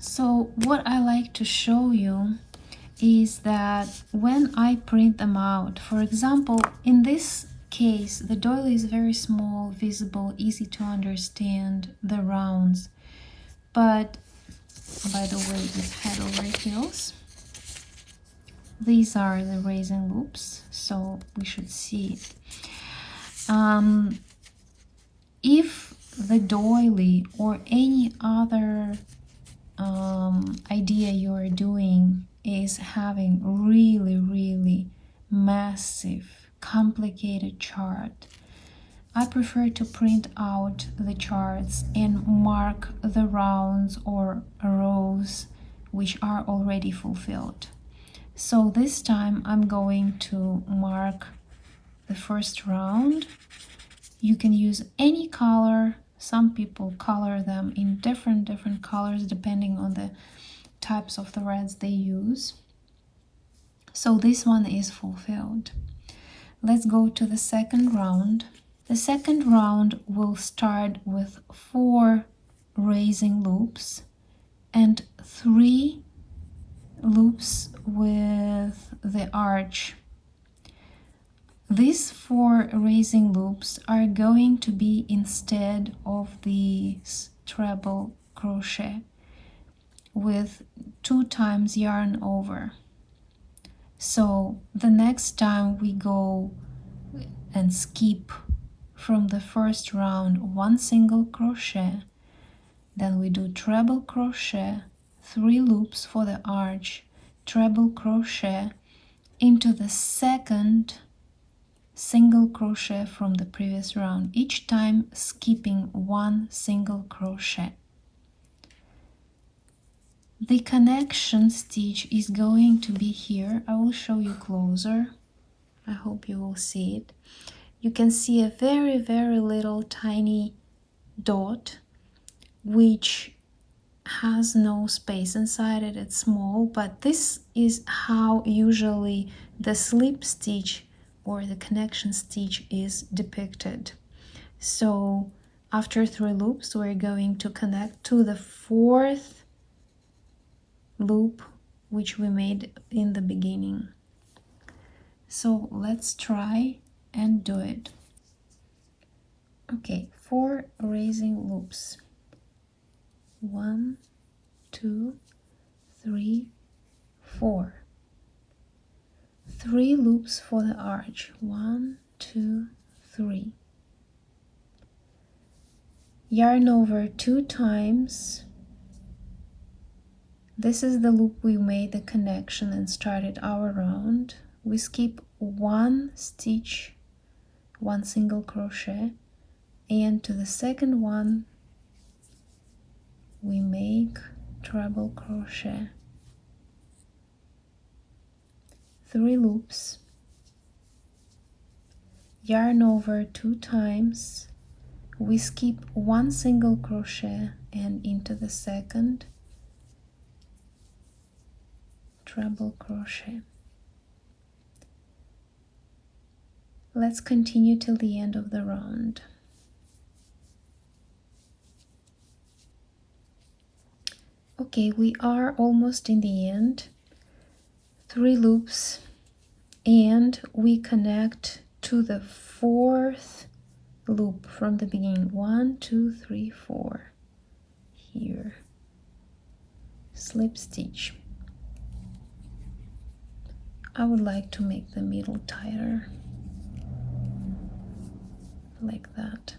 So what I like to show you is that when I print them out, for example, in this case, the doily is very small, visible, easy to understand, the rounds. But, by the way, it's head over heels. These are the raising loops, so we should see it. If the doily or any other idea you're doing is having really massive, complicated chart, I prefer to print out the charts and mark the rounds or rows which are already fulfilled. So this time I'm going to mark the first round. You can use any color. Some people color them in different colors depending on the types of threads they use. So this one is fulfilled. Let's go to the second round. The second round will start with 4 raising loops and 3 loops with the arch. These 4 raising loops are going to be instead of these treble crochet with 2 times yarn over. So the next time we go and skip from the first round 1 single crochet, then we do treble crochet, 3 loops for the arch, treble crochet into the second single crochet from the previous round, each time skipping 1 single crochet. The connection stitch is going to be here. I will show you closer. I hope you will see it. You can see a very little tiny dot which has no space inside it. It's small, but this is how usually the slip stitch or the connection stitch is depicted. So after 3 loops, we're going to connect to the 4th loop which we made in the beginning. So let's try and do it. Okay, 4 raising loops. 1, 2, 3, 4. 3 loops for the arch. 1, 2, 3. Yarn over 2 times. This is the loop we made the connection and started our round. We skip 1 stitch, 1 single crochet, and to the second one we make treble crochet. 3 loops, yarn over 2 times, we skip 1 single crochet and into the second treble crochet. Let's continue till the end of the round. Okay, we are almost in the end. 3 loops and we connect to the 4th loop from the beginning. 1, 2, 3, 4. Here. Slip stitch. I would like to make the middle tighter, like that.